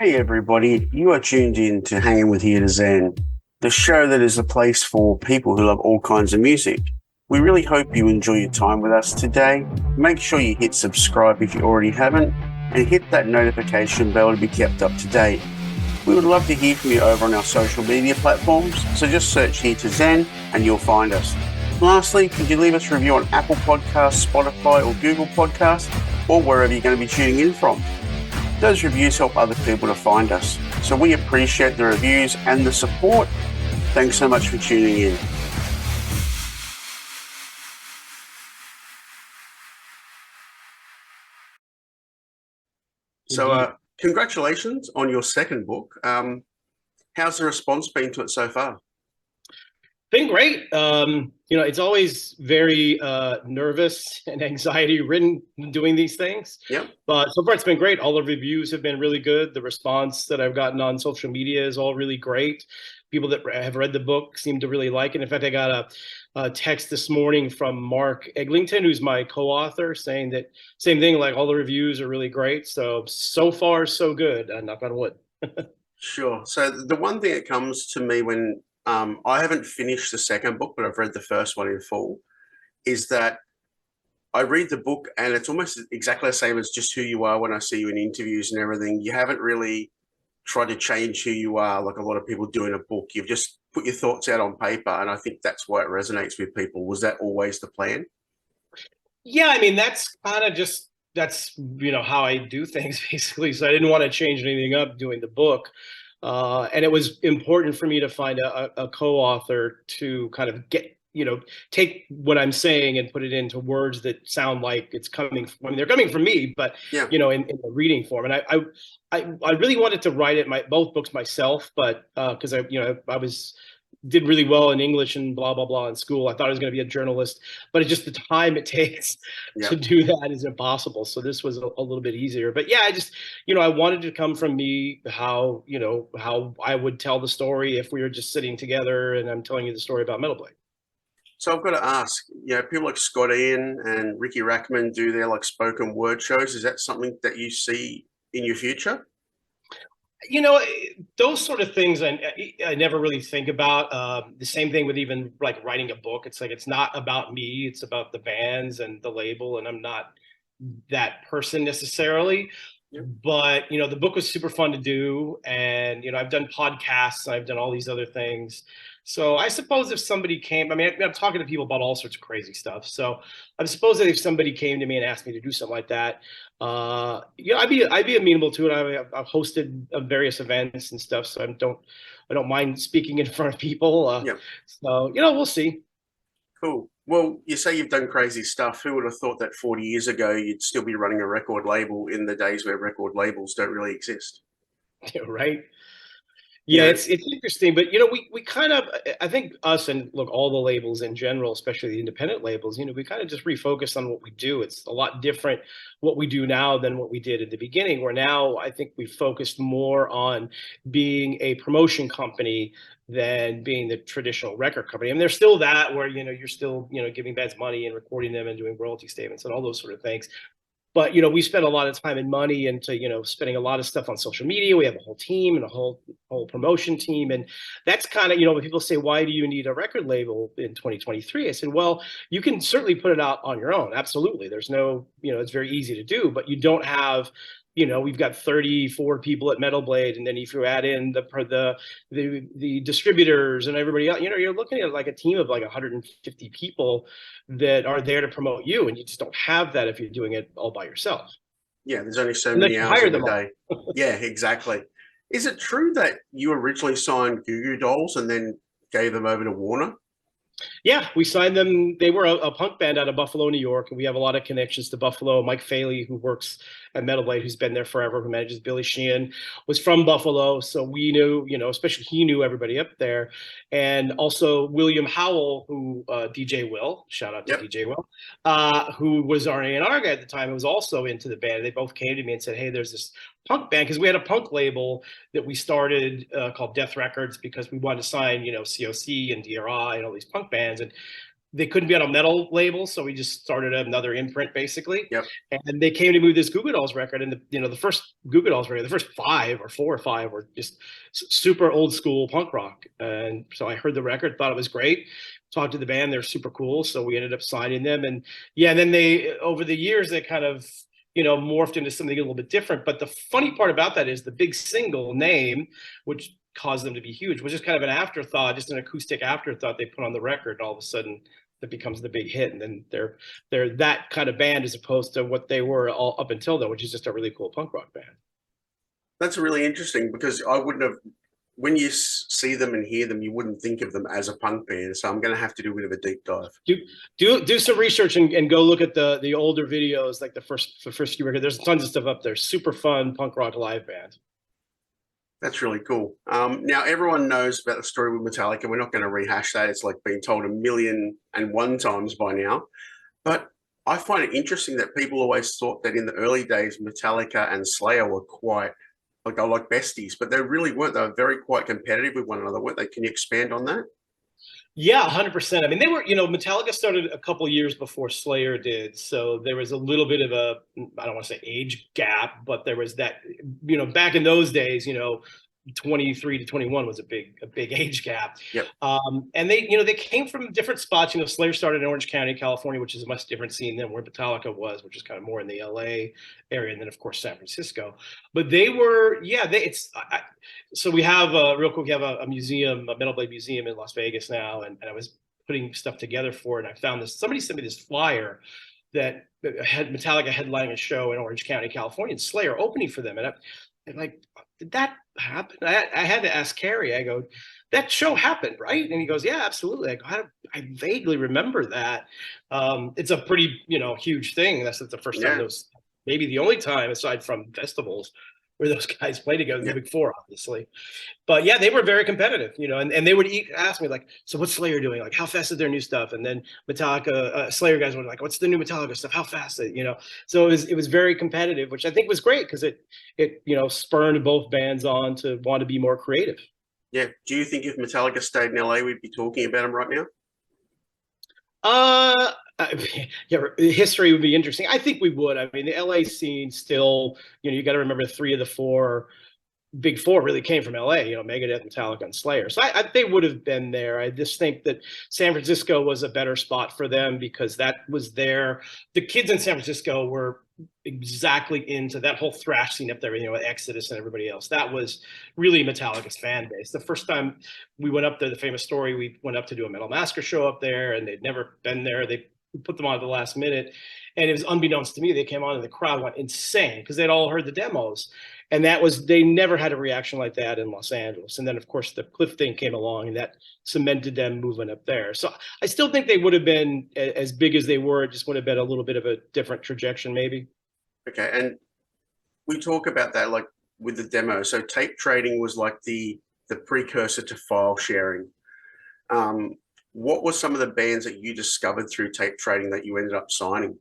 Hey everybody, you are tuned in to Hanging with H2ZHW, the show that is a place for people who love all kinds of music. We really hope you enjoy your time with us today. Make sure you hit subscribe if you already haven't, and hit that notification bell to be kept up to date. We would love to hear from you over on our social media platforms, so just search H2ZHW and you'll find us. Lastly, could you leave us a review on Apple Podcasts, Spotify or Google Podcasts, or wherever you're going to be tuning in from? Those reviews help other people to find us, so we appreciate the reviews and the support. Thanks so much for tuning in. So, congratulations on your second book. How's the response been to it so far? Been great. It's always very nervous and anxiety ridden doing these things. Yep. But so far it's been great. All the reviews have been really good. The response that I've gotten on social media is all really great. People that have read the book seem to really like it. In fact, I got a text this morning from Mark Eglinton, who's my co-author, saying that same thing, like all the reviews are really great. So far, so good. Knock on wood. Sure. So the one thing that comes to me when I haven't finished the second book, but I've read the first one in full, is that I read the book and it's almost exactly the same as just who you are when I see you in interviews and everything. You haven't really tried to change who you are like a lot of people do in a book. You've just put your thoughts out on paper, and I think that's why it resonates with people. Was that always the plan? Yeah, I mean, that's kind of just that's how I do things basically. So I didn't want to change anything up doing the book. And it was important for me to find a co-author to kind of take what I'm saying and put it into words that sound like it's coming. I mean, they're coming from me, but Yeah. In the reading form. And I really wanted to write both books myself, but because did really well in English and blah blah blah in school. I thought I was going to be a journalist, but it's just the time it takes to do that is impossible. So this was a little bit easier. But yeah, I just I wanted to come from me how I would tell the story if we were just sitting together and I'm telling you the story about Metal Blade. So I've got to ask, people like Scott Ian and Ricky Rackman do their like spoken word shows. Is that something that you see in your future? Those sort of things I never really think about. The same thing with even like writing a book. It's like it's not about me. It's about the bands and the label, and I'm not that person necessarily. Yep. But the book was super fun to do, and I've done podcasts, I've done all these other things. So I suppose if somebody came, I mean, I'm talking to people about all sorts of crazy stuff. So I suppose that if somebody came to me and asked me to do something like that, I'd be amenable to it. I've hosted various events and stuff, so I don't mind speaking in front of people. So we'll see. Cool. Well, you say you've done crazy stuff. Who would have thought that 40 years ago you'd still be running a record label in the days where record labels don't really exist? Yeah, right. Yeah, it's interesting, but we kind of, I think us and look, all the labels in general, especially the independent labels, we kind of just refocus on what we do. It's a lot different what we do now than what we did at the beginning, where now I think we focused more on being a promotion company than being the traditional record company. I mean, there's still that where you're still giving bands money and recording them and doing royalty statements and all those sort of things. But we spend a lot of time and money into spending a lot of stuff on social media. We have a whole team and a whole promotion team, and that's kind of when people say, why do you need a record label in 2023? I said, well, you can certainly put it out on your own. Absolutely, there's no it's very easy to do, but you don't have we've got 34 people at Metal Blade, and then if you add in the distributors and everybody else, you're looking at like a team of like 150 people that are there to promote you, and you just don't have that if you're doing it all by yourself. Yeah, there's only so many hours in a day. Yeah, exactly. Is it true that you originally signed Goo Goo Dolls and then gave them over to Warner? Yeah, we signed them. They were a punk band out of Buffalo, New York, and we have a lot of connections to Buffalo. Mike Faley, who works at Metal Blade, who's been there forever, who manages Billy Sheehan, was from Buffalo. So we knew, especially he knew everybody up there. And also William Howell, who DJ Will, shout out to DJ Will, who was our A&R guy at the time, and was also into the band. They both came to me and said, hey, there's this punk band, because we had a punk label that we started called Death Records, because we wanted to sign, COC and DRI and all these punk bands. And they couldn't be on a metal label, so we just started another imprint basically. Yep. And they came to me with this Goo Goo Dolls record, and the first Goo Goo Dolls record, the first four or five were just super old school punk rock. And so I heard the record, thought it was great. Talked to the band, they're super cool, so we ended up signing them. And yeah, and then they over the years they kind of morphed into something a little bit different. But the funny part about that is the big single name, which caused them to be huge, was just kind of an afterthought, just an acoustic afterthought they put on the record, and all of a sudden that becomes the big hit. And then they're that kind of band as opposed to what they were all up until then, which is just a really cool punk rock band. That's really interesting, because I wouldn't have, when you see them and hear them, you wouldn't think of them as a punk band. So I'm going to have to do a bit of a deep dive. Do some research and go look at the older videos, like the first few records. There's tons of stuff up there. Super fun punk rock live band. That's really cool. Now, everyone knows about the story with Metallica. We're not going to rehash that. It's like being told 1,000,001 times by now. But I find it interesting that people always thought that in the early days, Metallica and Slayer were quite, like, they were like besties, but they really weren't. They were very quite competitive with one another, weren't they? Can you expand on that? Yeah, 100%. I mean, they were, Metallica started a couple years before Slayer did. So there was a little bit of I don't want to say age gap, but there was that, back in those days, 23 to 21 was a big age gap. Yep. And they came from different spots. Slayer started in Orange County, California, which is a much different scene than where Metallica was, which is kind of more in the LA area, and then of course San Francisco. But they were, so we have real quick, we have a museum, a Metal Blade museum in Las Vegas now, and I was putting stuff together for it, and I found this. Somebody sent me this flyer that had Metallica headlining a show in Orange County, California, and Slayer opening for them, and like, did that happen? I had to ask Kerry. I go, that show happened, right? And he goes, yeah, absolutely. I go, I vaguely remember that. It's a pretty, huge thing. That's the first time, those maybe the only time aside from festivals where those guys play together, the Big Four, obviously. But yeah, they were very competitive, and they would ask me like, so what's Slayer doing? Like, how fast is their new stuff? And then Metallica, Slayer guys were like, what's the new Metallica stuff? How fast is it? So it was very competitive, which I think was great because it spurred both bands on to want to be more creative. Yeah. Do you think if Metallica stayed in LA, we'd be talking about them right now? Yeah, history would be interesting. I think we would. I mean, the LA scene still, you got to remember 3 of the 4 Big Four really came from LA, Megadeth, Metallica, and Slayer. So they would have been there. I just think that San Francisco was a better spot for them because that was the kids in San Francisco were exactly into that whole thrash scene up there, Exodus and everybody else. That was really Metallica's fan base. The first time we went up there, the famous story, we went up to do a Metal Massacre show up there, and they'd never been there. They put them on at the last minute, and it was unbeknownst to me, they came on and the crowd went insane because they'd all heard the demos. And they never had a reaction like that in Los Angeles. And then, of course, the Cliff thing came along, and that cemented them moving up there. So I still think they would have been as big as they were. It just would have been a little bit of a different trajectory, maybe. Okay. And we talk about that, like with the demo. So tape trading was like the precursor to file sharing. What were some of the bands that you discovered through tape trading that you ended up signing?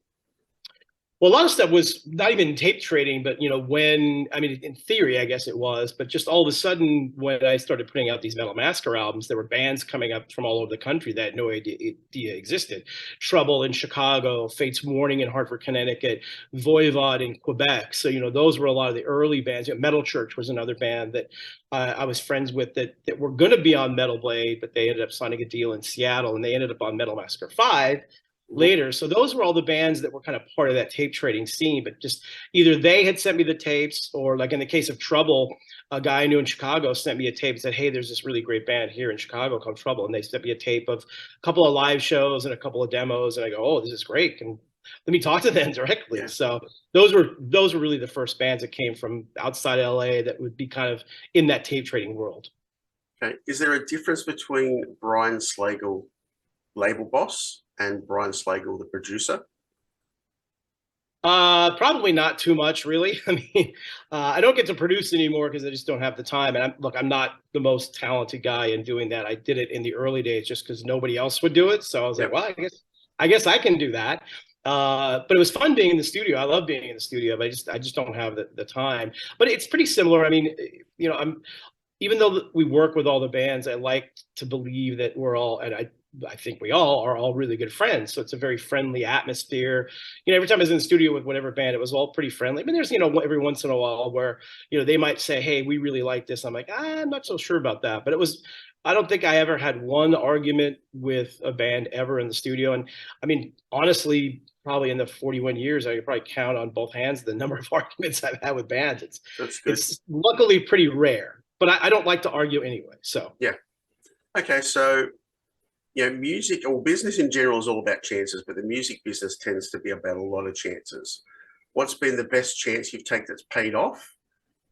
Well, a lot of stuff was not even tape trading, but in theory, I guess it was, but just all of a sudden, when I started putting out these Metal Massacre albums, there were bands coming up from all over the country that I had no idea existed. Trouble in Chicago, Fate's Warning in Hartford, Connecticut, Voivod in Quebec. So, those were a lot of the early bands. Metal Church was another band that I was friends with that were going to be on Metal Blade, but they ended up signing a deal in Seattle, and they ended up on Metal Massacre 5. Later. So those were all the bands that were kind of part of that tape trading scene, but just either they had sent me the tapes, or like in the case of Trouble, a guy I knew in Chicago sent me a tape and said, hey, there's this really great band here in Chicago called Trouble. And they sent me a tape of a couple of live shows and a couple of demos. And I go, oh, this is great. And let me talk to them directly. Yeah. So those were really the first bands that came from outside LA that would be kind of in that tape trading world. Okay. Is there a difference between Brian Slagel, label boss, and Brian Slagel, the producer? Probably not too much, really. I mean, I don't get to produce anymore because I just don't have the time. And I'm not the most talented guy in doing that. I did it in the early days just because nobody else would do it. So I was like, well, I guess I can do that. But it was fun being in the studio. I love being in the studio, but I just don't have the time. But it's pretty similar. I mean, even though we work with all the bands, I like to believe that we're all, and I think we all are all really good friends. So it's a very friendly atmosphere. Every time I was in the studio with whatever band, it was all pretty friendly. I mean, there's, every once in a while where, they might say, hey, we really like this. I'm like, I'm not so sure about that. But I don't think I ever had one argument with a band ever in the studio. And I mean, honestly, probably in the 41 years, I could probably count on both hands the number of arguments I've had with bands. That's good. It's luckily pretty rare, but I don't like to argue anyway. So yeah. Okay, so music or business in general is all about chances, but the music business tends to be about a lot of chances. What's been the best chance you've taken that's paid off?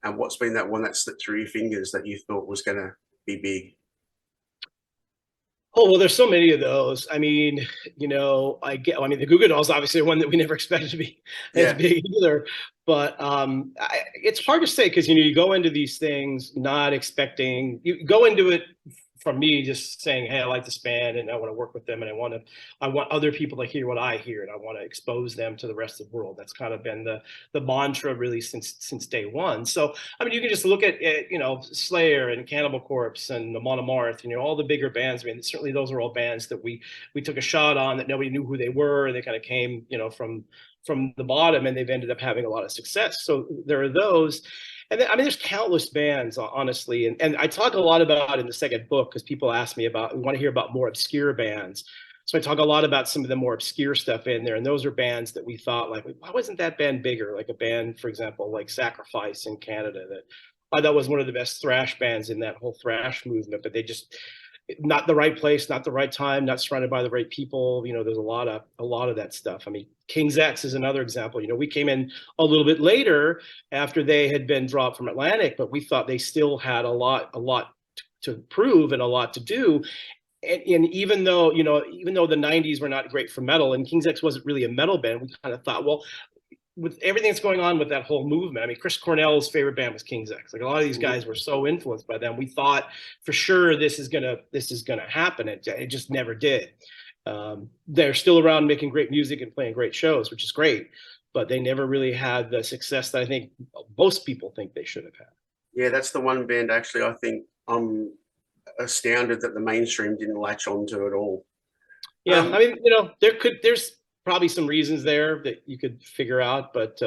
And what's been that one that slipped through your fingers that you thought was going to be big? Oh, well, there's so many of those. I mean, the Goo Goo Dolls obviously one that we never expected to be as big either. But it's hard to say because, you go into these things not expecting, you go into it from me just saying, hey, I like this band and I want to work with them and I want other people to hear what I hear and I want to expose them to the rest of the world. That's kind of been the mantra really since day one. So, I mean, you can just look at Slayer and Cannibal Corpse and Amon Amarth, all the bigger bands. I mean, certainly those are all bands that we took a shot on that nobody knew who they were. And they kind of came, from the bottom and they've ended up having a lot of success. So there are those. And then, I mean, there's countless bands, honestly. And I talk a lot about in the second book because people ask me want to hear about more obscure bands. So I talk a lot about some of the more obscure stuff in there. And those are bands that we thought, like, why wasn't that band bigger? Like a band, for example, like Sacrifice in Canada that I thought was one of the best thrash bands in that whole thrash movement. But they just, not the right place, not the right time, not surrounded by the right people. There's a lot of that stuff. I mean, King's X is another example. We came in a little bit later after they had been dropped from Atlantic, but we thought they still had a lot to prove and a lot to do. And even though the 90s were not great for metal and King's X wasn't really a metal band, we kind of thought, well, with everything that's going on with that whole movement, I mean, Chris Cornell's favorite band was King's X. Like a lot of these guys were so influenced by them. We thought for sure this is gonna happen. It just never did. They're still around making great music and playing great shows, which is great, but they never really had the success that I think most people think they should have had. Yeah, that's the one band actually I think I'm astounded that the mainstream didn't latch onto at all. Yeah, I mean, there's probably some reasons there that you could figure out, but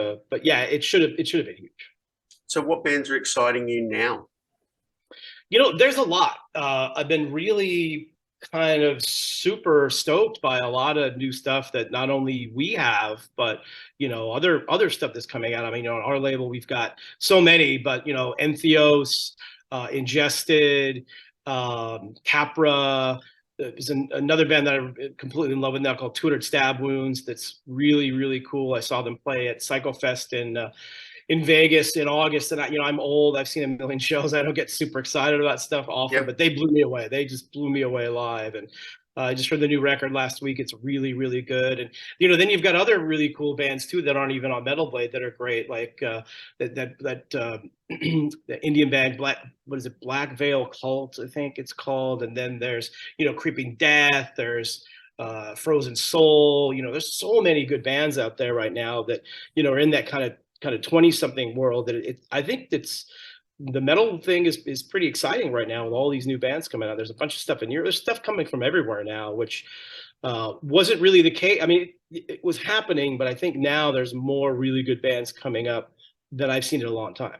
yeah, it should have been huge. So what bands are exciting you now? There's a lot. I've been really kind of super stoked by a lot of new stuff that not only we have, but other stuff that's coming out. I mean, on our label we've got so many, but Entheos, Ingested, Capra. There's another band that I'm completely in love with now called 200 Stab Wounds. That's really, really cool. I saw them play at PsychoFest in Vegas in August, and I'm old. I've seen a million shows. I don't get super excited about stuff often, but they blew me away. They just blew me away live. And I just heard the new record last week. It's really, really good. And then you've got other really cool bands too that aren't even on Metal Blade that are great, like the Indian band Black Veil Cult, I think it's called. And then there's Creeping Death. There's Frozen Soul. There's so many good bands out there right now that are in that kind of 20-something world that I think it's the metal thing is pretty exciting right now with all these new bands coming out. There's a bunch of stuff in Europe. There's stuff coming from everywhere now, which wasn't really the case. I mean, it was happening, but I think now there's more really good bands coming up than I've seen in a long time.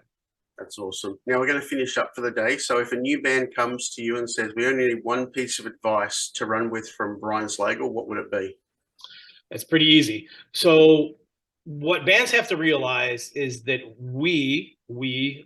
That's awesome. Now we're going to finish up for the day. So if a new band comes to you and says, we only need one piece of advice to run with from Brian Slagel, what would it be? It's pretty easy. So what bands have to realize is that we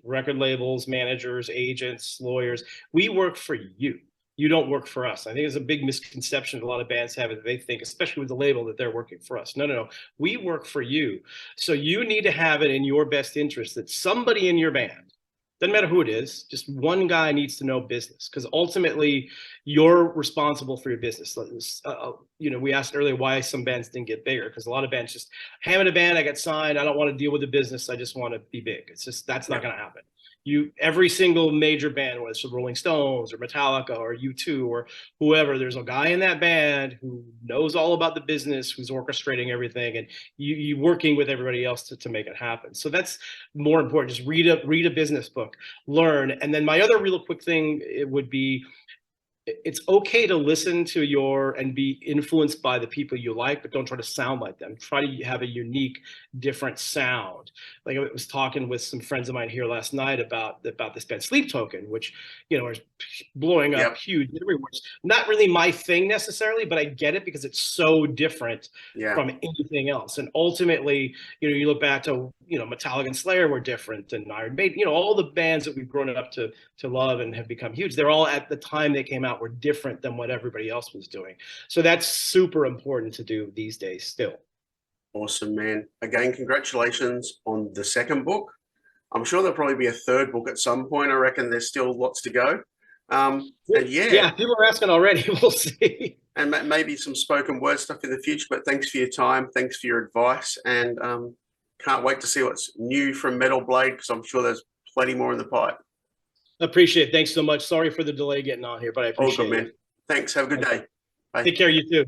record labels, managers, agents, lawyers, we work for you. You don't work for us. I think it's a big misconception a lot of bands have. They think, especially with the label, that they're working for us. No. We work for you. So you need to have it in your best interest that somebody in your band, doesn't matter who it is, just one guy needs to know business, because ultimately you're responsible for your business. We asked earlier why some bands didn't get bigger, because a lot of bands just, hey, I'm in a band, I got signed, I don't want to deal with the business, I just want to be big. It's just, that's not going to happen. Every single major band, whether it's the Rolling Stones or Metallica or U2 or whoever, there's a guy in that band who knows all about the business, who's orchestrating everything, and you working with everybody else to make it happen. So that's more important. Just read a business book, learn. And then my other real quick thing, it would be, it's okay to listen to and be influenced by the people you like, but don't try to sound like them. Try to have a unique, different sound. Like I was talking with some friends of mine here last night about this band Sleep Token, which, you know, is blowing up huge everywhere. It's not really my thing necessarily, but I get it because it's so different from anything else. And ultimately, you know, you look back to, you know, Metallica and Slayer were different, and Iron Maiden, you know, all the bands that we've grown up to love and have become huge. They're all, at the time they came out, were different than what everybody else was doing. So that's super important to do these days still. Awesome, man. Again, congratulations on the second book. I'm sure there'll probably be a third book at some point. I reckon there's still lots to go. And yeah, people are asking already. We'll see. And maybe some spoken word stuff in the future. But thanks for your time. Thanks for your advice. And can't wait to see what's new from Metal Blade, because I'm sure there's plenty more in the pipe. Appreciate it. Thanks so much. Sorry for the delay getting on here, but I appreciate it. Man. Thanks. Have a good day. Bye. Take care. You too.